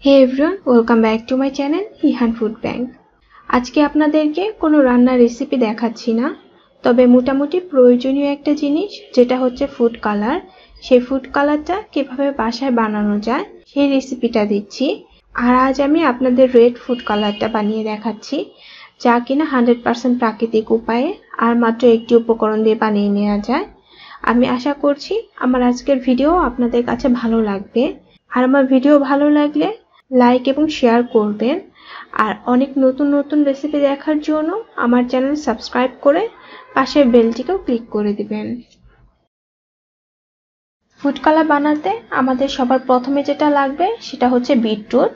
Hey everyone, welcome back to my channel Hihan Food Bank. আজকে আপনাদেরকে কোনো রান্নার রেসিপি দেখাচ্ছি না, তবে মোটামুটি প্রয়োজনীয় একটা জিনিস যেটা হচ্ছে ফুড কালার। সেই ফুড কালারটা কিভাবে বাসায় বানানো যায় সেই রেসিপিটা দিচ্ছি। আর আজ আমি আপনাদের রেড ফুড কালারটা বানিয়ে দেখাচ্ছি, যা কিনা 100% প্রাকৃতিক উপায়ে আর মাত্র একটি উপকরণ দিয়ে বানিয়ে নেওয়া যায়। আমি আশা করছি আমার আজকের ভিডিও আপনাদের কাছে ভালো লাগবে। আর আমার ভিডিও ভালো লাগলে লাইক এবং শেয়ার করবেন। আর অনেক নতুন নতুন রেসিপি দেখার জন্য আমার চ্যানেল সাবস্ক্রাইব করে পাশের বেলটিকেও ক্লিক করে দিবেন। ফুড কালার বানাতে আমাদের সবার প্রথমে যেটা লাগবে সেটা হচ্ছে বিটরুট।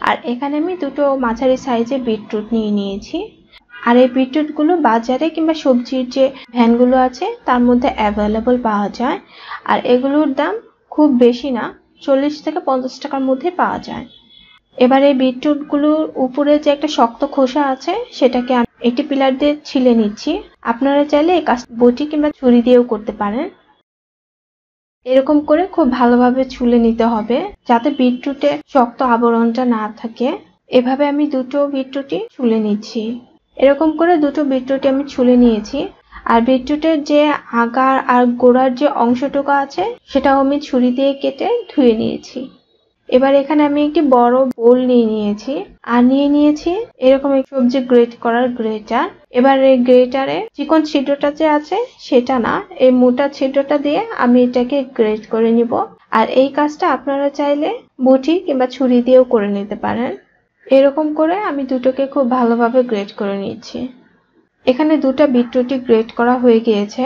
আর এখানে আমি দুটো মাঝারি সাইজের বিটরুট নিয়ে নিয়েছি। আর এই বিটরুটগুলো বাজারে কিংবা সবজির যে ভ্যানগুলো আছে তার মধ্যে অ্যাভেলেবল পাওয়া যায়। আর এগুলোর দাম খুব বেশি না, 40 থেকে 50 টাকার মধ্যে পাওয়া যায়। এবার এই বিটরুটগুলোর উপরে যে একটা শক্ত খোসা আছে সেটাকে আমি একটি পিলার দিয়ে ছিলে নিচ্ছি। আপনারা চাইলে এই কাজ বটি কিংবা ছুরি দিয়েও করতে পারেন। এরকম করে খুব ভালোভাবে ছুলে নিতে হবে যাতে বিটরুটে শক্ত আবরণটা না থাকে। এভাবে আমি দুটো বিটরুটই ছুলে নিচ্ছি। এরকম করে দুটো বিটরুটই আমি ছুলে নিয়েছি। আর বিটরুটের যে আগার আর গোড়ার যে অংশটুকু আছে সেটাও আমি ছুরি দিয়ে কেটে ধুয়ে নিয়েছি। এবার এখানে আমি একটি বড় বোল নিয়ে নিয়েছি আর নিয়ে নিয়েছি এরকম এক সবজি গ্রেট করার গ্রেটার। এবার এই গ্রেটারে চিকন ছিদ্রটা যে আছে সেটা না, এই মোটা ছিদ্রটা দিয়ে আমি এটাকে গ্রেট করে নিব। আর এই কাজটা আপনারা চাইলে বটি কিংবা ছুরি দিয়েও করে নিতে পারেন। এরকম করে আমি দুটোকে খুব ভালোভাবে গ্রেট করে নিচ্ছি। এখানে দুটো বিটরুটই গ্রেট করা হয়ে গিয়েছে।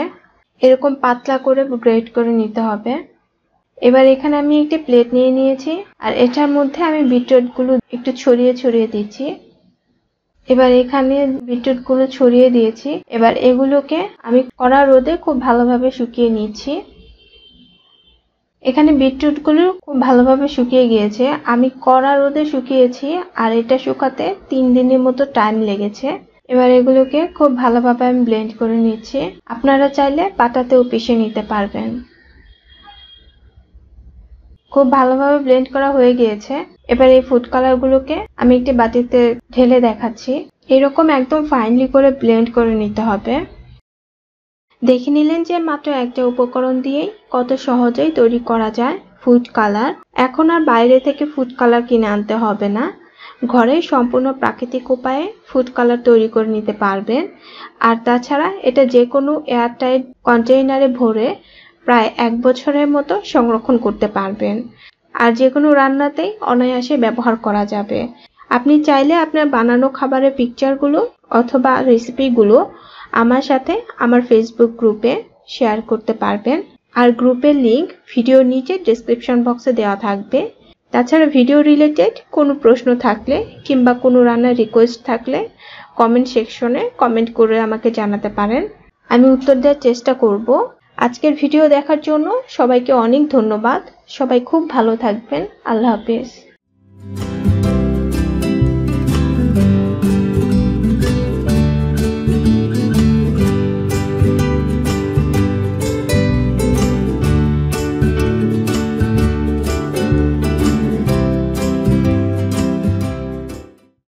এরকম পাতলা করে গ্রেট করে নিতে হবে। এবার এখানে আমি একটি প্লেট নিয়ে নিয়েছি আর এটার মধ্যে আমি বিটরুটগুলো একটু ছড়িয়ে ছড়িয়ে দিচ্ছি। এবার এখানে বিটরুটগুলো ছড়িয়ে দিয়েছি। এবার এগুলোকে আমি কড়া রোদে খুব ভালোভাবে শুকিয়ে নিচ্ছি। এখানে বিটরুটগুলো খুব ভালোভাবে শুকিয়ে গিয়েছে। আমি কড়া রোদে শুকিয়েছি আর এটা শুকাতে 3 দিনের মতো টাইম লেগেছে। এবার এগুলোকে খুব ভালোভাবে আমি ব্লেন্ড করে নিচ্ছি। আপনারা চাইলে পাটাতেও পিষে নিতে পারবেন। খুব ভালোভাবে ব্লেন্ড করা হয়ে গিয়েছে। এবার এই ফুড কালারগুলোকে আমি একটি বাটিতে ঢেলে দেখাচ্ছি। এরকম একদম ফাইনলি করে ব্লেন্ড করে নিতে হবে। দেখে নিলেন যে মাত্র একটা উপকরণ দিয়েই কত সহজেই তৈরি করা যায় ফুড কালার। এখন আর বাইরে থেকে ফুড কালার কিনে আনতে হবে না, ঘরেই সম্পূর্ণ প্রাকৃতিক উপায়ে ফুড কালার তৈরি করে নিতে পারবেন। আর তাছাড়া এটা যে কোনো এয়ারটাইট কন্টেইনারে ভরে প্রায় 1 বছরের মতো সংরক্ষণ করতে পারবেন। আর যে কোনো রান্নাতেই অনায়াসে ব্যবহার করা যাবে। আপনি চাইলে আপনার বানানো খাবারের পিকচারগুলো অথবা রেসিপিগুলো আমার সাথে আমার ফেসবুক গ্রুপে শেয়ার করতে পারবেন। আর গ্রুপের লিংক ভিডিওর নিচে ডেসক্রিপশন বক্সে দেওয়া থাকবে। তাছাড়া ভিডিও রিলেটেড কোনো প্রশ্ন থাকলে কিংবা কোনো রান্নার রিকোয়েস্ট থাকলে কমেন্ট সেকশনে কমেন্ট করে আমাকে জানাতে পারেন, আমি উত্তর দেওয়ার চেষ্টা করব। আজকের ভিডিও দেখার জন্য সবাইকে অনেক ধন্যবাদ। সবাই খুব ভালো থাকবেন। আল্লাহ হাফেজ।